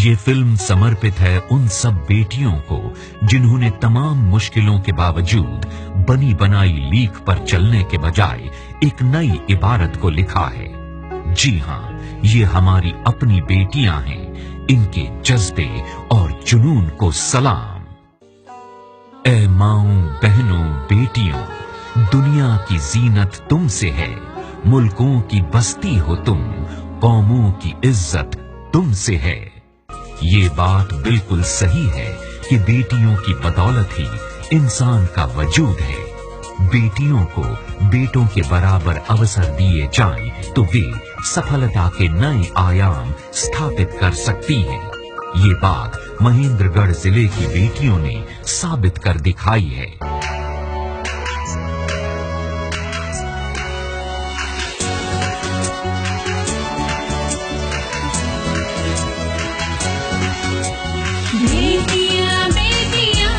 ये फिल्म समर्पित है उन सब बेटियों को जिन्होंने तमाम मुश्किलों के बावजूद बनी बनाई लीक पर चलने के बजाय एक नई इबारत को लिखा है। जी हाँ, ये हमारी अपनी बेटियां हैं। इनके जज्बे और जुनून को सलाम। ऐ माओं, बहनों, बेटियों, दुनिया की जीनत तुमसे है। मुल्कों की बस्ती हो तुम, कौमों की इज्जत तुमसे है। ये बात बिल्कुल सही है कि बेटियों की बदौलत ही इंसान का वजूद है। बेटियों को बेटों के बराबर अवसर दिए जाएं तो वे सफलता के नए आयाम स्थापित कर सकती हैं। ये बात महेंद्रगढ़ जिले की बेटियों ने साबित कर दिखाई है। बेटियां बेटियां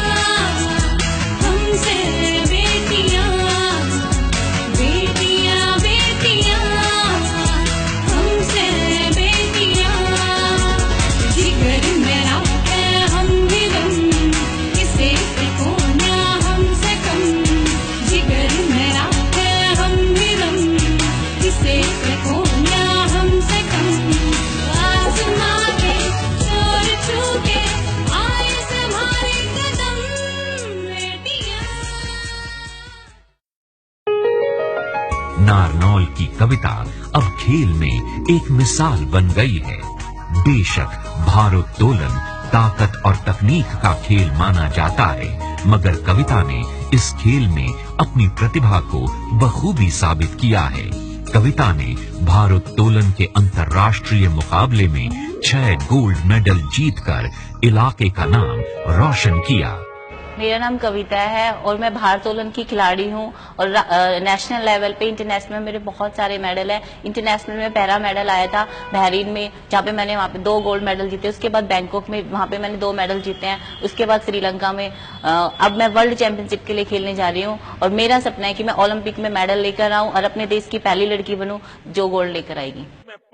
हमसे बेटियां, बेटियां बेटियां हमसे बेटियां, जिगर मेरा है हम भी गम, किसे कोना हमसे कम, जिगर मेरा है हम भी गम, किसे कोना हमसे कम, आसमां के शोर छू के नारनौल की कविता अब खेल में एक मिसाल बन गई है। बेशक भारोत्तोलन ताकत और तकनीक का खेल माना जाता है, मगर कविता ने इस खेल में अपनी प्रतिभा को बखूबी साबित किया है। कविता ने भारोत्तोलन के अंतर्राष्ट्रीय मुकाबले में 6 गोल्ड मेडल जीतकर इलाके का नाम रोशन किया। मेरा नाम कविता है और मैं भारोत्तोलन की खिलाड़ी हूँ और नेशनल लेवल पे, इंटरनेशनल में मेरे बहुत सारे मेडल हैं। इंटरनेशनल में पहला मेडल आया था बहरीन में, जहाँ पे मैंने वहाँ पे 2 गोल्ड मेडल जीते। उसके बाद बैंकॉक में, वहाँ पे मैंने 2 मेडल जीते हैं। उसके बाद श्रीलंका में। अब मैं वर्ल्ड चैंपियनशिप के लिए खेलने जा रही हूँ और मेरा सपना है कि मैं ओलंपिक में मेडल लेकर आऊँ और अपने देश की पहली लड़की बनूं जो गोल्ड लेकर आएगी।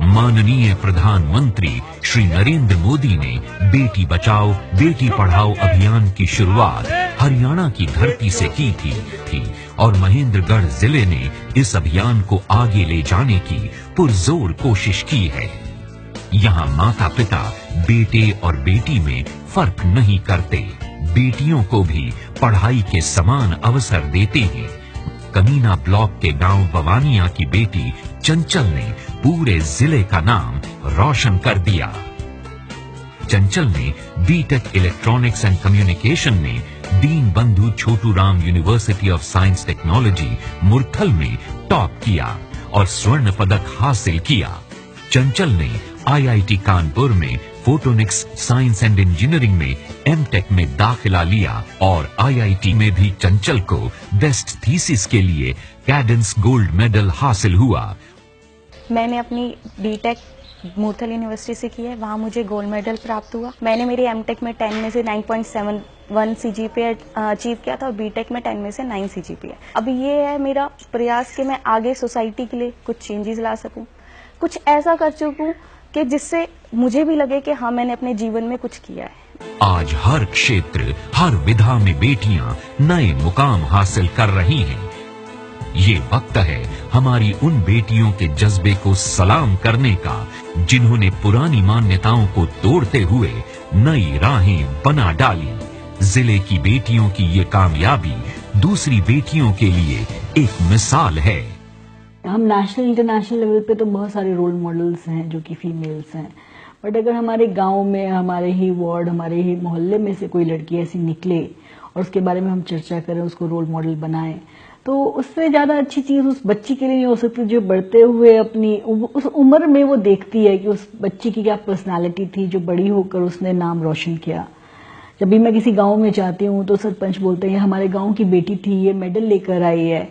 माननीय प्रधानमंत्री श्री नरेंद्र मोदी ने बेटी बचाओ बेटी पढ़ाओ अभियान की शुरुआत हरियाणा की धरती से की थी और महेंद्रगढ़ जिले ने इस अभियान को आगे ले जाने की पुरजोर कोशिश की है। यहाँ माता पिता बेटे और बेटी में फर्क नहीं करते, बेटियों को भी पढ़ाई के समान अवसर देते हैं। कमीना ब्लॉक के गांव बवानिया की बेटी चंचल ने पूरे जिले का नाम रोशन कर दिया। चंचल ने बीटेक इलेक्ट्रॉनिक्स एंड कम्युनिकेशन में Deen Bandhu Chhotu Ram university of science technology Murthal में टॉप किया और स्वर्ण पदक हासिल किया। चंचल ने आईआईटी कानपुर में फोटोनिक्स साइंस एंड इंजीनियरिंग में एमटेक में दाखिला लिया और आईआईटी में भी चंचल को बेस्ट थीसिस के लिए कैडेंस गोल्ड मेडल हासिल हुआ। मैंने अपनी बीटेक मुरथल यूनिवर्सिटी से की है, वहाँ मुझे गोल्ड मेडल प्राप्त हुआ। मैंने मेरी एमटेक में 10 में से 9.71 सीजीपीए अचीव किया था और बीटेक में 10 में से 9 सीजीपीए। अभी ये है मेरा प्रयास कि मैं आगे सोसाइटी के लिए कुछ चेंजेस ला सकूं, कुछ ऐसा कर सकूं कि जिससे मुझे भी लगे कि हाँ, मैंने अपने जीवन में कुछ किया है। आज हर क्षेत्र, हर विधा में बेटियां नए मुकाम हासिल कर रही हैं। ये वक्त है हमारी उन बेटियों के जज्बे को सलाम करने का जिन्होंने पुरानी मान्यताओं को तोड़ते हुए नई राहें बना डाली। जिले की बेटियों की ये कामयाबी दूसरी बेटियों के लिए एक मिसाल है। हम नेशनल इंटरनेशनल लेवल पे तो बहुत सारे रोल मॉडल्स हैं जो कि फीमेल्स हैं, बट अगर हमारे गांव में, हमारे ही वार्ड, हमारे ही मोहल्ले में से कोई लड़की ऐसी निकले और उसके बारे में हम चर्चा करें, उसको रोल मॉडल बनाएं, तो उससे ज्यादा अच्छी चीज उस बच्ची के लिए नहीं हो सकती जो बढ़ते हुए अपनी उस उम्र में वो देखती है कि उस बच्ची की क्या पर्सनालिटी थी जो बड़ी होकर उसने नाम रोशन किया। जब भी मैं किसी गांव में जाती हूँ तो सरपंच बोलते हैं हमारे गांव की बेटी थी, ये मेडल लेकर आई है,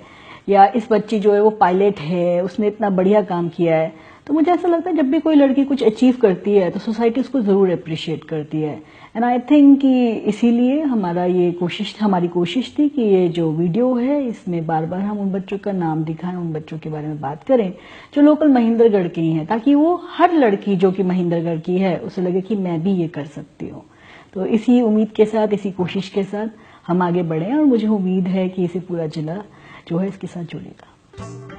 या इस बच्ची जो है वो पायलट है, उसने इतना बढ़िया काम किया है। तो मुझे ऐसा लगता है जब भी कोई लड़की कुछ अचीव करती है तो सोसाइटी उसको ज़रूर अप्रिशिएट करती है। एंड आई थिंक कि इसीलिए हमारी कोशिश थी कि ये जो वीडियो है इसमें बार बार हम उन बच्चों का नाम दिखाएं, उन बच्चों के बारे में बात करें जो लोकल महेंद्रगढ़ के ही हैं, ताकि वो हर लड़की जो कि महेंद्रगढ़ की है उसे लगे कि मैं भी ये कर सकती हूँ। तो इसी उम्मीद के साथ, इसी कोशिश के साथ हम आगे बढ़े और मुझे उम्मीद है कि इसे पूरा जिला जो है इसके साथ जुड़ेगा।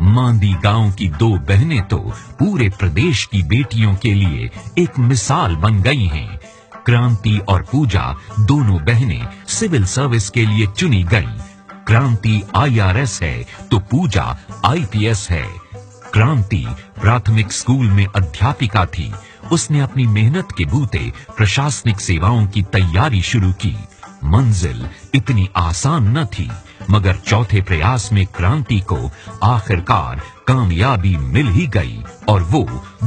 मांदी गांव की दो बहनें तो पूरे प्रदेश की बेटियों के लिए एक मिसाल बन गई हैं। क्रांति और पूजा दोनों बहनें सिविल सर्विस के लिए चुनी गईं। क्रांति IRS है तो पूजा IPS है। क्रांति प्राथमिक स्कूल में अध्यापिका थी। उसने अपनी मेहनत के बूते प्रशासनिक सेवाओं की तैयारी शुरू की। मंजिल इतनी आसान न थी, मगर चौथे प्रयास में क्रांति को आखिरकार कामयाबी मिल ही गई और वो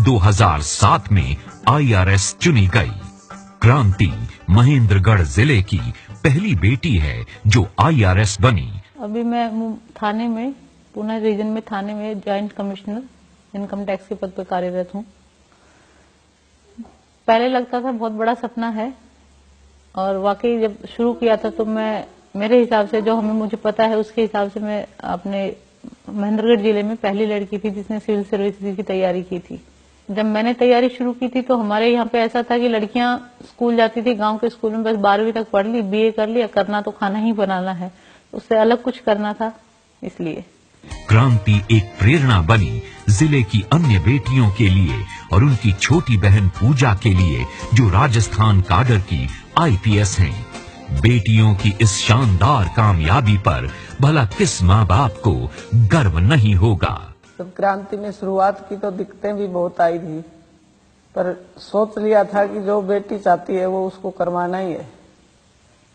2007 में IRS चुनी गई। क्रांति महेंद्रगढ़ जिले की पहली बेटी है जो IRS बनी। अभी मैं थाने में, पुणे रीजन में थाने में जॉइंट कमिश्नर इनकम टैक्स के पद पर कार्यरत हूँ। पहले लगता था बहुत बड़ा सपना है, और वाकई जब शुरू किया था तो मेरे हिसाब से, जो मुझे पता है उसके हिसाब से, मैं अपने महेंद्रगढ़ जिले में पहली लड़की थी जिसने सिविल सर्विस की तैयारी की थी। जब मैंने तैयारी शुरू की थी तो हमारे यहाँ पे ऐसा था कि लड़कियां स्कूल जाती थी, गांव के स्कूल में बस 12वीं तक पढ़ ली, BA कर लिया, करना तो खाना ही बनाना है, उससे अलग कुछ करना था। इसलिए क्रांति एक प्रेरणा बनी जिले की अन्य बेटियों के लिए और उनकी छोटी बहन पूजा के लिए जो राजस्थान काडर की IPS हैं। बेटियों की इस शानदार कामयाबी पर भला किस माँ बाप को गर्व नहीं होगा। जब क्रांति में शुरुआत की तो दिक्कतें भी बहुत आई थी, पर सोच लिया था कि जो बेटी चाहती है वो उसको करवाना ही है,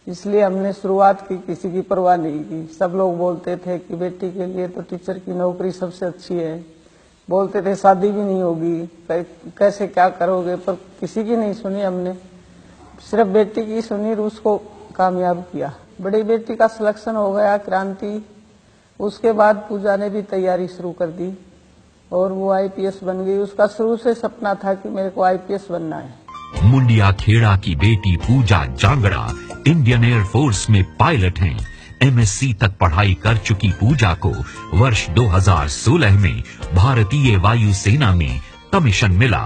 इसलिए हमने शुरुआत की, किसी की परवाह नहीं की। सब लोग बोलते थे कि बेटी के लिए तो टीचर की नौकरी सबसे अच्छी है, बोलते थे शादी भी नहीं होगी, कैसे क्या करोगे, पर किसी की नहीं सुनी हमने, सिर्फ बेटी की सुनी और उसको कामयाब किया। बड़ी बेटी का सिलेक्शन हो गया क्रांति, उसके बाद पूजा ने भी तैयारी शुरू कर दी और वो IPS बन गई। उसका शुरू से सपना था कि मेरे को IPS बनना है। मुंडिया खेड़ा की बेटी पूजा जांगड़ा इंडियन एयरफोर्स में पायलट हैं। MSc तक पढ़ाई कर चुकी पूजा को वर्ष 2016 में भारतीय वायुसेना में कमीशन मिला।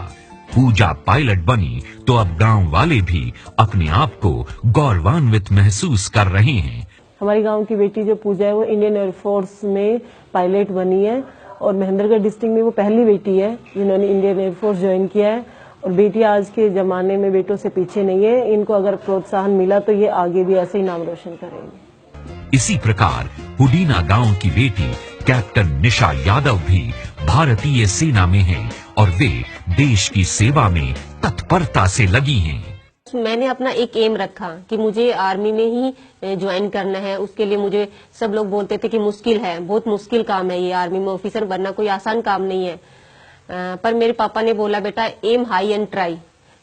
पूजा पायलट बनी तो अब गांव वाले भी अपने आप को गौरवान्वित महसूस कर रहे हैं। हमारे गांव की बेटी जो पूजा है वो इंडियन एयरफोर्स में पायलट बनी है और महेंद्रगढ़ डिस्ट्रिक्ट में वो पहली बेटी है जिन्होंने इंडियन एयरफोर्स ज्वाइन किया है। और बेटी आज के जमाने में बेटों से पीछे नहीं है, इनको अगर प्रोत्साहन मिला तो ये आगे भी ऐसे ही नाम रोशन करेंगे। इसी प्रकार हुडीना गांव की बेटी कैप्टन निशा यादव भी भारतीय सेना में हैं और वे देश की सेवा में तत्परता से लगी हैं। मैंने अपना एक एम रखा कि मुझे आर्मी में ही ज्वाइन करना है। उसके लिए मुझे सब लोग बोलते थे कि मुश्किल है, बहुत मुश्किल काम है ये, आर्मी में ऑफिसर बनना कोई आसान काम नहीं है। पर मेरे पापा ने बोला बेटा एम हाई एंड ट्राई,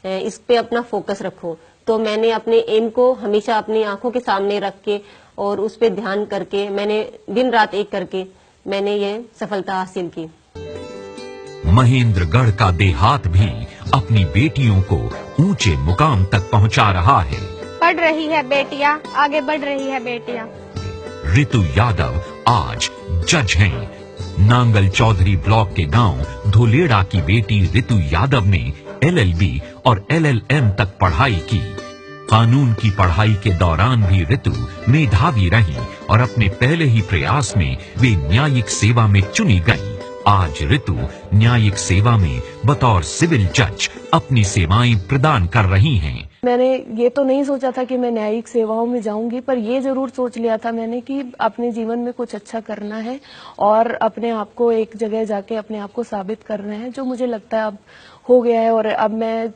इस पे अपना फोकस रखो। तो मैंने अपने एम को हमेशा अपनी आंखों के सामने रख के और उस पे ध्यान करके मैंने दिन रात एक करके मैंने ये सफलता हासिल की। महेंद्रगढ़ का देहात भी अपनी बेटियों को ऊंचे मुकाम तक पहुंचा रहा है। पढ़ रही है बेटियां, आगे बढ़ रही है बेटियां। ऋतु यादव आज जज हैं। नांगल चौधरी ब्लॉक के गांव धोलेड़ा की बेटी ऋतु यादव ने LLB और LLM तक पढ़ाई की। कानून की पढ़ाई के दौरान भी ऋतु मेधावी रही और अपने पहले ही प्रयास में वे न्यायिक सेवा में चुनी गई। आज ऋतु न्यायिक सेवा में बतौर सिविल जज अपनी सेवाएं प्रदान कर रही हैं। मैंने ये तो नहीं सोचा था कि मैं न्यायिक सेवाओं में जाऊंगी, पर ये जरूर सोच लिया था मैंने कि अपने जीवन में कुछ अच्छा करना है और अपने आप को एक जगह जाके अपने आप को साबित करना है, जो मुझे लगता है अब हो गया है। और अब मैं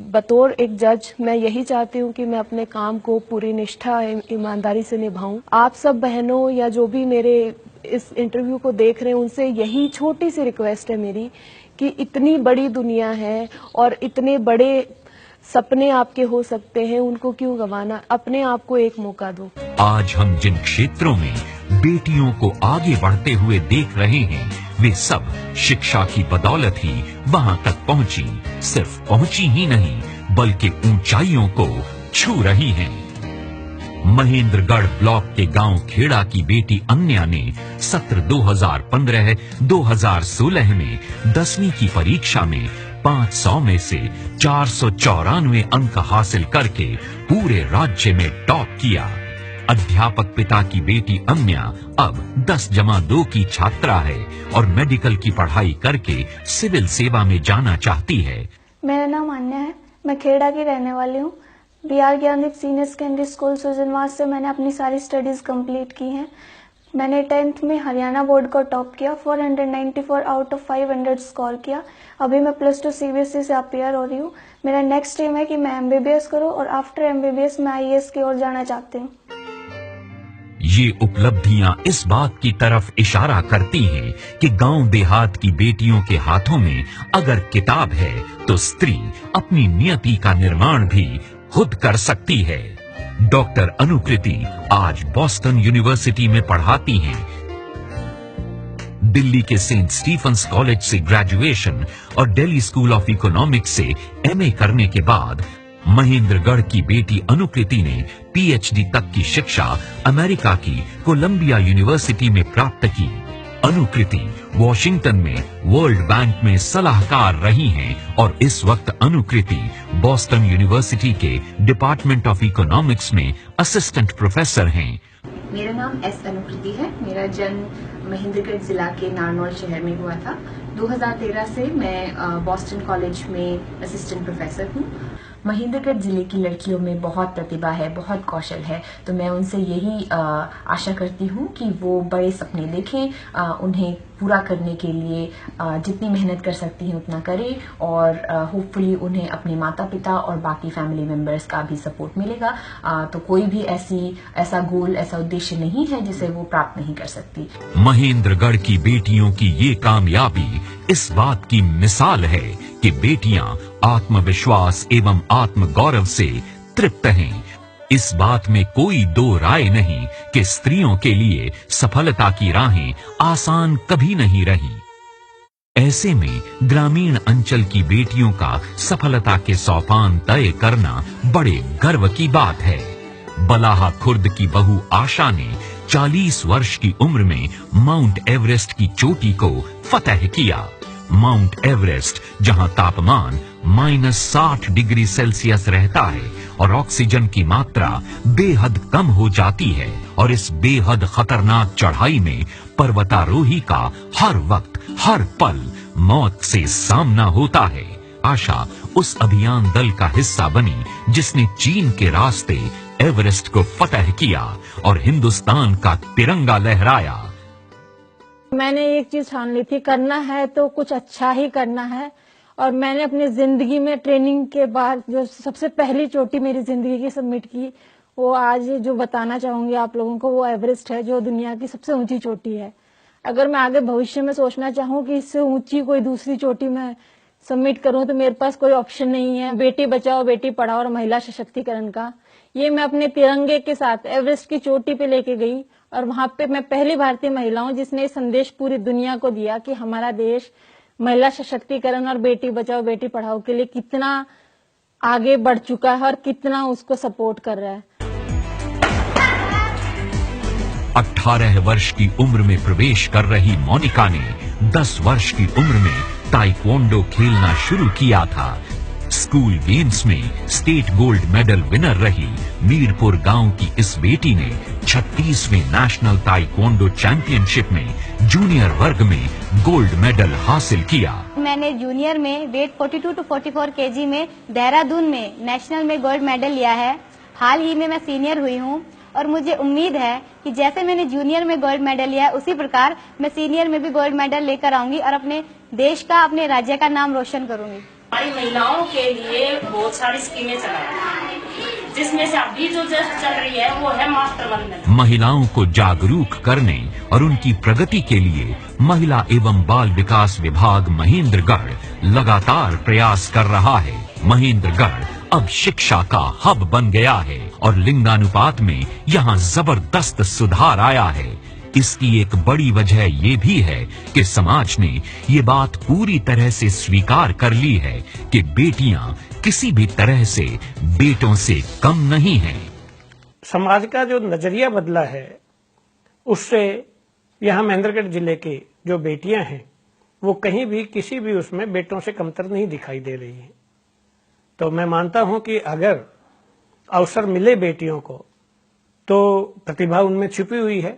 बतौर एक जज मैं यही चाहती हूँ कि मैं अपने काम को पूरी निष्ठा ईमानदारी से निभाऊं। आप सब बहनों या जो भी मेरे इस इंटरव्यू को देख रहे हैं उनसे यही छोटी सी रिक्वेस्ट है मेरी कि इतनी बड़ी दुनिया है और इतने बड़े सपने आपके हो सकते हैं, उनको क्यों गंवाना, अपने आप को एक मौका दो। आज हम जिन क्षेत्रों में बेटियों को आगे बढ़ते हुए देख रहे हैं वे सब शिक्षा की बदौलत ही वहां तक पहुंची। सिर्फ पहुंची ही नहीं बल्कि ऊंचाइयों को छू रही हैं। महेंद्रगढ़ ब्लॉक के गांव खेड़ा की बेटी अन्या ने सत्र 2015-2016 में 10वीं की परीक्षा में 500 में से 494 अंक हासिल करके पूरे राज्य में टॉप किया। अध्यापक पिता की बेटी अन्या अब 10+2 की छात्रा है और मेडिकल की पढ़ाई करके सिविल सेवा में जाना चाहती है। मेरा नाम अन्या है, मैं खेड़ा की रहने वाली हूँ। BR Gyandeep senior secondary school Sujanwas से मैंने अपनी सारी स्टडीज कंप्लीट की हैं। मैंने 10th में हरियाणा बोर्ड को टॉप किया, 494 आउट ऑफ 500 स्कोर किया। अभी मैं +2 CBSE से अपियर हो रही हूँ। मेरा नेक्स्ट एम है कि मैं MBBS करूँ और आफ्टर MBBS मैं IAS की ओर जाना चाहती हूँ। ये उपलब्धियां इस बात की तरफ इशारा करती हैं कि गांव देहात की बेटियों के हाथों में अगर किताब है तो स्त्री अपनी नियति का निर्माण भी खुद कर सकती है। डॉक्टर अनुकृति आज बॉस्टन यूनिवर्सिटी में पढ़ाती हैं। दिल्ली के सेंट स्टीफेंस कॉलेज से ग्रेजुएशन और दिल्ली स्कूल ऑफ इकोनॉमिक्स से MA करने के बाद महेंद्रगढ़ की बेटी अनुकृति ने PhD तक की शिक्षा अमेरिका की कोलंबिया यूनिवर्सिटी में प्राप्त की। अनुकृति वॉशिंगटन में वर्ल्ड बैंक में सलाहकार रही हैं और इस वक्त अनुकृति बॉस्टन यूनिवर्सिटी के डिपार्टमेंट ऑफ इकोनॉमिक्स में असिस्टेंट प्रोफेसर हैं। मेरा नाम S अनुकृति है। मेरा जन्म महेंद्रगढ़ जिला के नारनौल शहर में हुआ था। 2013 से मैं बॉस्टन कॉलेज में असिस्टेंट प्रोफेसर हूँ। महेंद्रगढ़ जिले की लड़कियों में बहुत प्रतिभा है, बहुत कौशल है, तो मैं उनसे यही आशा करती हूँ कि वो बड़े सपने देखें, उन्हें पूरा करने के लिए जितनी मेहनत कर सकती हैं उतना करें और होपफुली उन्हें अपने माता पिता और बाकी फैमिली मेंबर्स का भी सपोर्ट मिलेगा। तो कोई भी ऐसा गोल, ऐसा उद्देश्य नहीं है जिसे वो प्राप्त नहीं कर सकती। महेंद्रगढ़ की बेटियों की ये कामयाबी इस बात की मिसाल है कि बेटियां आत्मविश्वास एवं आत्मगौरव से तृप्त हैं। इस बात में कोई दो राय नहीं कि स्त्रियों के लिए सफलता की राहें आसान कभी नहीं रही। ऐसे में ग्रामीण अंचल की बेटियों का सफलता के सोपान तय करना बड़े गर्व की बात है। बलाहा खुर्द की बहू आशा ने 40 वर्ष की उम्र में माउंट एवरेस्ट की चोटी को फतह किया। माउंट एवरेस्ट जहां तापमान -60 डिग्री सेल्सियस रहता है और ऑक्सीजन की मात्रा बेहद कम हो जाती है, और इस बेहद खतरनाक चढ़ाई में पर्वतारोही का हर वक्त हर पल मौत से सामना होता है। आशा उस अभियान दल का हिस्सा बनी जिसने चीन के रास्ते एवरेस्ट को फतह किया और हिंदुस्तान का तिरंगा लहराया। मैंने एक चीज ठान ली थी, करना है तो कुछ अच्छा ही करना है। और मैंने अपनी जिंदगी में ट्रेनिंग के बाद जो सबसे पहली चोटी मेरी जिंदगी की सबमिट की, वो आज जो बताना चाहूंगी आप लोगों को, वो एवरेस्ट है, जो दुनिया की सबसे ऊंची चोटी है। अगर मैं आगे भविष्य में सोचना चाहूँ कि इससे ऊंची कोई दूसरी चोटी में सबमिट करूं तो मेरे पास कोई ऑप्शन नहीं है। बेटी बचाओ बेटी पढ़ाओ और महिला सशक्तिकरण का ये मैं अपने तिरंगे के साथ एवरेस्ट की चोटी पे लेके गई, और वहां पे मैं पहली भारतीय महिला हूं जिसने संदेश पूरी दुनिया को दिया कि हमारा देश महिला सशक्तिकरण और बेटी बचाओ बेटी पढ़ाओ के लिए कितना आगे बढ़ चुका है और कितना उसको सपोर्ट कर रहा है। 18 वर्ष की उम्र में प्रवेश कर रही मोनिका ने 10 वर्ष की उम्र में ताइक्वांडो खेलना शुरू किया था। स्कूल गेम्स में स्टेट गोल्ड मेडल विनर रही मीरपुर गांव की इस बेटी ने 36वें नेशनल ताइक्वांडो चैंपियनशिप में जूनियर वर्ग में गोल्ड मेडल हासिल किया। मैंने जूनियर में वेट 42 to 44 kg में देहरादून में नेशनल में गोल्ड मेडल लिया है। हाल ही में मैं सीनियर हुई हूँ और मुझे उम्मीद है कि जैसे मैंने जूनियर में गोल्ड मेडल लिया है उसी प्रकार मैं सीनियर में भी गोल्ड मेडल लेकर आऊंगी और अपने देश का, अपने राज्य का नाम रोशन करूंगी। हमारी महिलाओं के लिए बहुत सारी स्कीमें चलाई, जिसमें से अभी जो चल रही है वो है मातृ वंदना। महिलाओं को जागरूक करने और उनकी प्रगति के लिए महिला एवं बाल विकास विभाग महेंद्रगढ़ लगातार प्रयास कर रहा है। महेंद्रगढ़ अब शिक्षा का हब बन गया है और लिंगानुपात में यहाँ जबरदस्त सुधार आया है। इसकी एक बड़ी वजह ये भी है कि समाज ने ये बात पूरी तरह से स्वीकार कर ली है कि बेटियां किसी भी तरह से बेटों से कम नहीं हैं। समाज का जो नजरिया बदला है उससे यहाँ महेंद्रगढ़ जिले की जो बेटियां हैं वो कहीं भी किसी भी उसमें बेटों से कमतर नहीं दिखाई दे रही हैं। तो मैं मानता हूं कि अगर अवसर मिले बेटियों को तो प्रतिभा उनमें छिपी हुई है,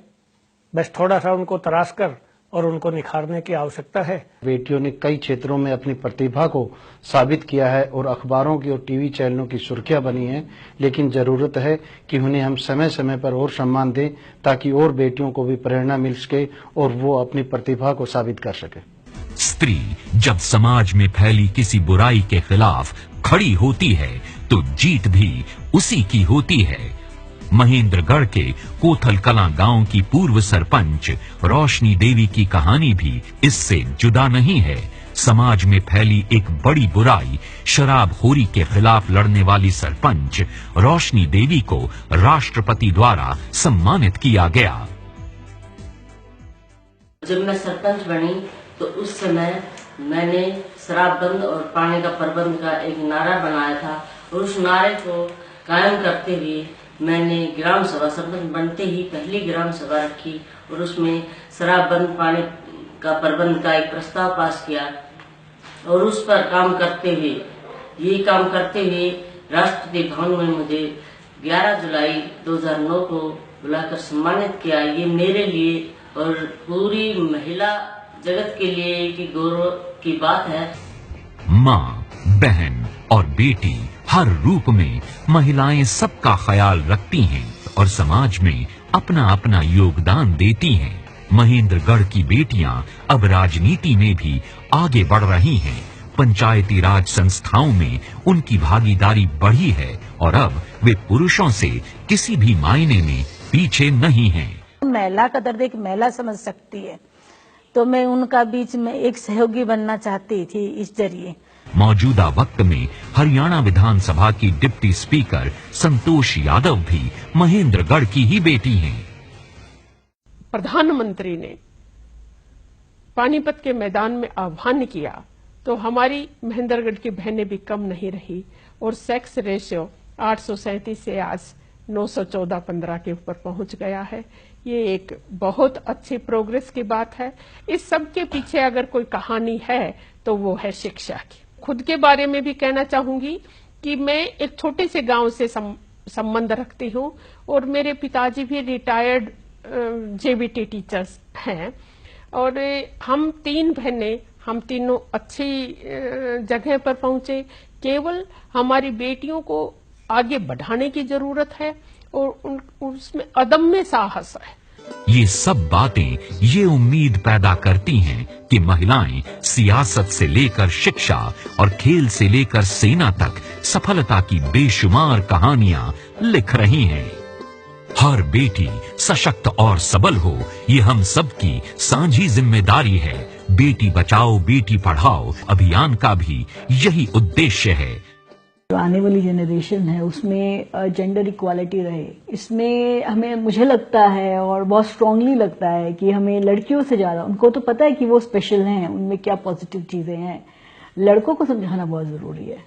बस थोड़ा सा उनको तराश कर और उनको निखारने की आवश्यकता है। बेटियों ने कई क्षेत्रों में अपनी प्रतिभा को साबित किया है और अखबारों की और टीवी चैनलों की सुर्खियां बनी हैं, लेकिन जरूरत है कि उन्हें हम समय समय पर और सम्मान दें ताकि और बेटियों को भी प्रेरणा मिल सके और वो अपनी प्रतिभा को साबित कर सके। स्त्री जब समाज में फैली किसी बुराई के खिलाफ खड़ी होती है तो जीत भी उसी की होती है। महेंद्रगढ़ के कोथल कलां गांव की पूर्व सरपंच रोशनी देवी की कहानी भी इससे जुदा नहीं है। समाज में फैली एक बड़ी बुराई शराबखोरी के खिलाफ लड़ने वाली सरपंच रोशनी देवी को राष्ट्रपति द्वारा सम्मानित किया गया। जब मैं सरपंच बनी तो उस समय मैंने शराब बंद और पानी का प्रबंध का एक नारा बनाया था और उस नारे को कायम करते हुए मैंने ग्राम सभा सरपंच बनते ही पहली ग्राम सभा रखी और उसमें शराब बंद पानी का प्रबंध का एक प्रस्ताव पास किया और उस पर काम करते हुए राष्ट्रपति भवन में मुझे 11 जुलाई 2009 को बुलाकर सम्मानित किया। ये मेरे लिए और पूरी महिला जगत के लिए एक गौरव की बात है। माँ, बहन और बेटी हर रूप में महिलाएं सबका ख्याल रखती हैं और समाज में अपना अपना योगदान देती हैं। महेंद्रगढ़ की बेटियां अब राजनीति में भी आगे बढ़ रही हैं। पंचायती राज संस्थाओं में उनकी भागीदारी बढ़ी है और अब वे पुरुषों से किसी भी मायने में पीछे नहीं हैं। महिला का दर्द एक महिला समझ सकती है, तो मैं उनका बीच में एक सहयोगी बनना चाहती थी। इस जरिए मौजूदा वक्त में हरियाणा विधानसभा की डिप्टी स्पीकर संतोष यादव भी महेंद्रगढ़ की ही बेटी हैं। प्रधानमंत्री ने पानीपत के मैदान में आह्वान किया तो हमारी महेंद्रगढ़ की बहनें भी कम नहीं रही और सेक्स रेशियो 837 से आज 914-15 के ऊपर पहुंच गया है। ये एक बहुत अच्छी प्रोग्रेस की बात है। इस सब के पीछे अगर कोई कहानी है तो वो है शिक्षा की। खुद के बारे में भी कहना चाहूंगी कि मैं एक छोटे से गांव से संबंध रखती हूं और मेरे पिताजी भी रिटायर्ड जेबीटी टीचर्स हैं और हम 3 बहनें हम तीनों अच्छी जगह पर पहुंचे। केवल हमारी बेटियों को आगे बढ़ाने की जरूरत है और उसमें अदम्य साहस है। ये सब बातें ये उम्मीद पैदा करती हैं कि महिलाएं सियासत से लेकर शिक्षा और खेल से लेकर सेना तक सफलता की बेशुमार कहानियां लिख रही हैं। हर बेटी सशक्त और सबल हो, ये हम सब की साझी जिम्मेदारी है। बेटी बचाओ बेटी पढ़ाओ अभियान का भी यही उद्देश्य है। जो आने वाली जनरेशन है उसमें जेंडर इक्वालिटी रहे, इसमें मुझे लगता है और बहुत स्ट्रांगली लगता है कि हमें लड़कियों से ज्यादा, उनको तो पता है कि वो स्पेशल हैं, उनमें क्या पॉजिटिव चीजें हैं, लड़कों को समझाना बहुत जरूरी है।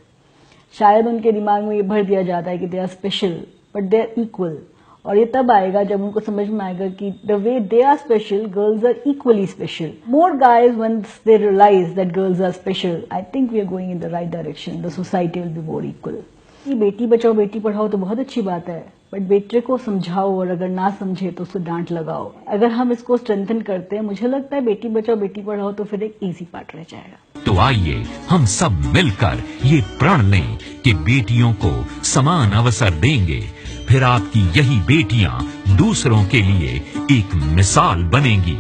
शायद उनके दिमाग में ये भर दिया जाता है कि they are special but they are equal, और ये तब आएगा जब उनको समझ में आएगा कि the way they are special, girls are equally special. More guys once they realise that girls are special, I think we are going in the right direction, the society will be more equal. ये बेटी बचाओ बेटी पढ़ाओ तो बहुत अच्छी बात है, but बेटे को समझाओ और अगर ना समझे तो उसको डांट लगाओ। अगर हम इसको स्ट्रेंथन करते हैं, मुझे लगता है बेटी बचाओ बेटी पढ़ाओ तो फिर एक इजी पार्ट रह जाएगा। तो आइए हम सब मिलकर ये प्रण लें कि बेटियों को समान अवसर देंगे, फिर आपकी यही बेटियां दूसरों के लिए एक मिसाल बनेंगी।